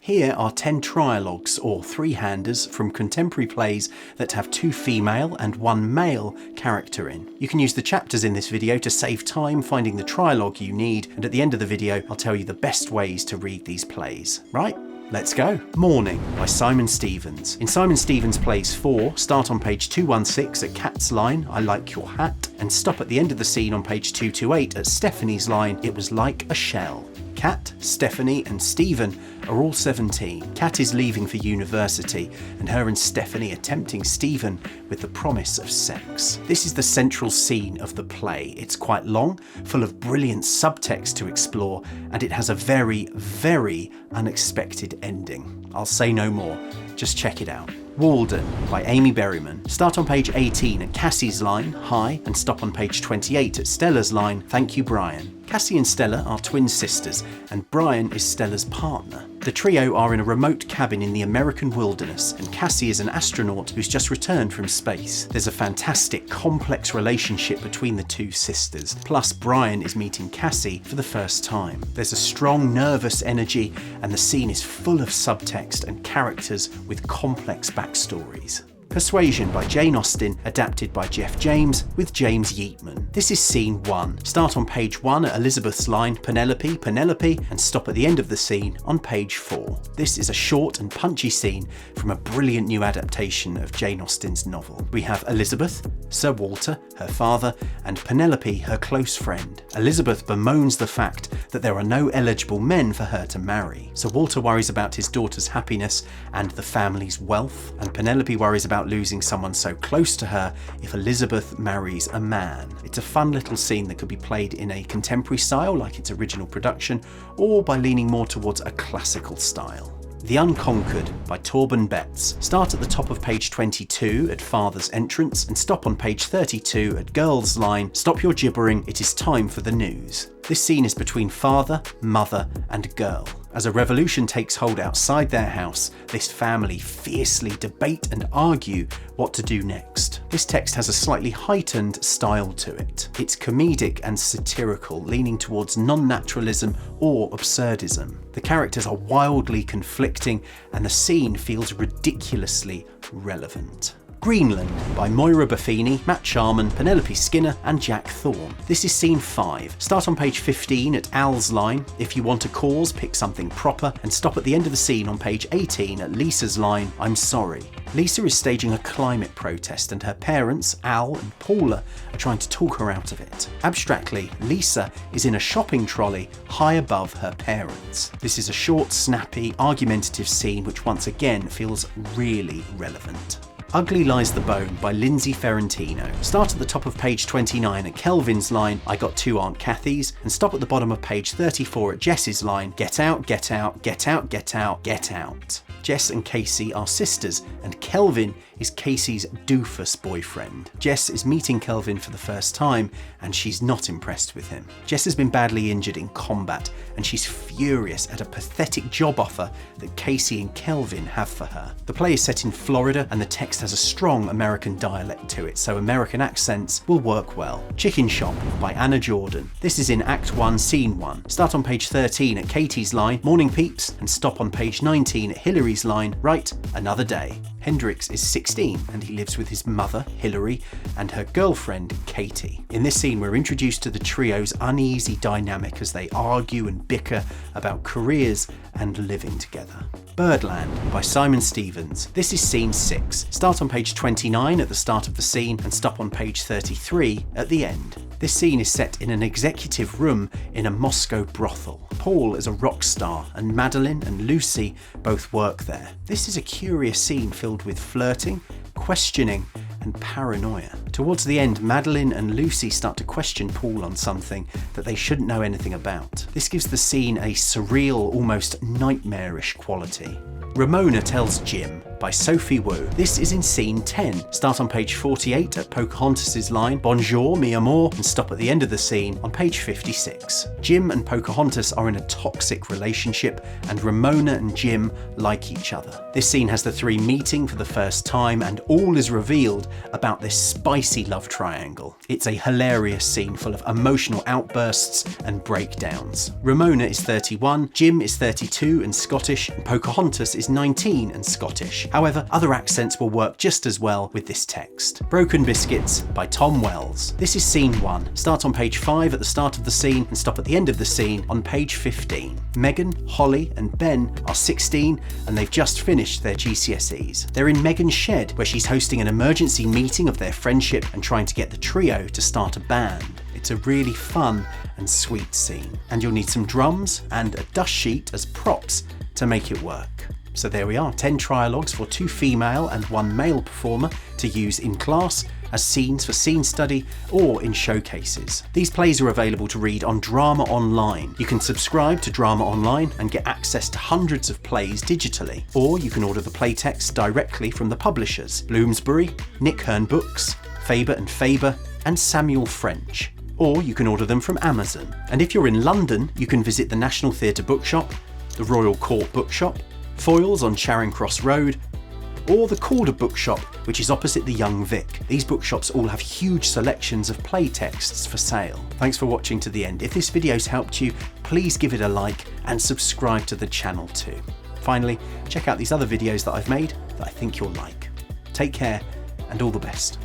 Here are 10 trialogues, or three-handers, from contemporary plays that have 2 female and 1 male character in. You can use the chapters in this video to save time finding the trialogue you need, and at the end of the video I'll tell you the best ways to read these plays. Right? Let's go. Morning by Simon Stevens. In Simon Stevens Plays 4, start on page 216 at Kat's line, I like your hat, and stop at the end of the scene on page 228 at Stephanie's line, it was like a shell. Kat, Stephanie and Stephen are all 17. Kat is leaving for university and her and Stephanie are tempting Stephen with the promise of sex. This is the central scene of the play. It's quite long, full of brilliant subtext to explore, and it has a very, very unexpected ending. I'll say no more, just check it out. Walden by Amy Berryman. Start on page 18 at Cassie's line, hi, and stop on page 28 at Stella's line, thank you Brian. Cassie and Stella are twin sisters, and Brian is Stella's partner. The trio are in a remote cabin in the American wilderness, and Cassie is an astronaut who's just returned from space. There's a fantastic, complex relationship between the two sisters, plus Brian is meeting Cassie for the first time. There's a strong, nervous energy, and the scene is full of subtext and characters with complex backstories. Persuasion by Jane Austen, adapted by Jeff James, with James Yeatman. This is scene 1. Start on page 1 at Elizabeth's line, Penelope, Penelope, and stop at the end of the scene on page 4. This is a short and punchy scene from a brilliant new adaptation of Jane Austen's novel. We have Elizabeth, Sir Walter, her father, and Penelope, her close friend. Elizabeth bemoans the fact that there are no eligible men for her to marry. Sir Walter worries about his daughter's happiness and the family's wealth, and Penelope worries about losing someone so close to her if Elizabeth marries a man. It's a fun little scene that could be played in a contemporary style like its original production, or by leaning more towards a classical style. The Unconquered by Torben Betts. Start at the top of page 22 at Father's entrance and stop on page 32 at Girl's line, stop your gibbering, it is time for the news. This scene is between father, mother and girl. As a revolution takes hold outside their house, this family fiercely debate and argue what to do next. This text has a slightly heightened style to it. It's comedic and satirical, leaning towards non-naturalism or absurdism. The characters are wildly conflicting and the scene feels ridiculously relevant. Greenland by Moira Buffini, Matt Sharman, Penelope Skinner and Jack Thorne. This is scene 5. Start on page 15 at Al's line, if you want a cause, pick something proper, and stop at the end of the scene on page 18 at Lisa's line, I'm sorry. Lisa is staging a climate protest and her parents, Al and Paula, are trying to talk her out of it. Abstractly, Lisa is in a shopping trolley high above her parents. This is a short, snappy, argumentative scene which once again feels really relevant. Ugly Lies the Bone by Lindsay Ferrantino. Start at the top of page 29 at Kelvin's line, I got 2 Aunt Cathys, and stop at the bottom of page 34 at Jess's line, get out, get out, get out, get out, get out. Jess and Casey are sisters, and Kelvin is Casey's doofus boyfriend. Jess is meeting Kelvin for the first time, and she's not impressed with him. Jess has been badly injured in combat, and she's furious at a pathetic job offer that Casey and Kelvin have for her. The play is set in Florida, and the text has a strong American dialect to it, so American accents will work well. Chicken Shop by Anna Jordan. This is in Act 1, Scene 1. Start on page 13 at Katie's line, morning peeps, and stop on page 19 at Hillary's line, right, another day. Hendrix is 16 and he lives with his mother, Hillary, and her girlfriend, Katie. In this scene, we're introduced to the trio's uneasy dynamic as they argue and bicker about careers and living together. Birdland by Simon Stevens. This is scene 6. Start on page 29 at the start of the scene and stop on page 33 at the end. This scene is set in an executive room in a Moscow brothel. Paul is a rock star and Madeline and Lucy both work there. This is a curious scene filled with flirting, questioning and paranoia. Towards the end, Madeline and Lucy start to question Paul on something that they shouldn't know anything about. This gives the scene a surreal, almost nightmarish quality. Ramona Tells Jim by Sophie Wu. This is in scene 10. Start on page 48 at Pocahontas' line, "Bonjour, mi amor," and stop at the end of the scene on page 56. Jim and Pocahontas are in a toxic relationship, and Ramona and Jim like each other. This scene has the three meeting for the first time, and all is revealed about this spicy love triangle. It's a hilarious scene full of emotional outbursts and breakdowns. Ramona is 31, Jim is 32 and Scottish, and Pocahontas is 19 and Scottish. However, other accents will work just as well with this text. Broken Biscuits by Tom Wells. This is scene 1. Start on page 5 at the start of the scene and stop at the end of the scene on page 15. Megan, Holly and Ben are 16 and they've just finished their GCSEs. They're in Megan's shed where she's hosting an emergency meeting of their friendship and trying to get the trio to start a band. It's a really fun and sweet scene, and you'll need some drums and a dust sheet as props to make it work. So there we are, 10 trialogues for 2 female and 1 male performer to use in class, as scenes for scene study, or in showcases. These plays are available to read on Drama Online. You can subscribe to Drama Online and get access to hundreds of plays digitally, or you can order the playtext directly from the publishers, Bloomsbury, Nick Hern Books, Faber and Faber, and Samuel French. Or you can order them from Amazon. And if you're in London, you can visit the National Theatre Bookshop, the Royal Court Bookshop, Foyles on Charing Cross Road, or the Calder Bookshop, which is opposite the Young Vic. These bookshops all have huge selections of play texts for sale. Thanks for watching to the end. If this video's helped you, please give it a like and subscribe to the channel too. Finally, check out these other videos that I've made that I think you'll like. Take care and all the best.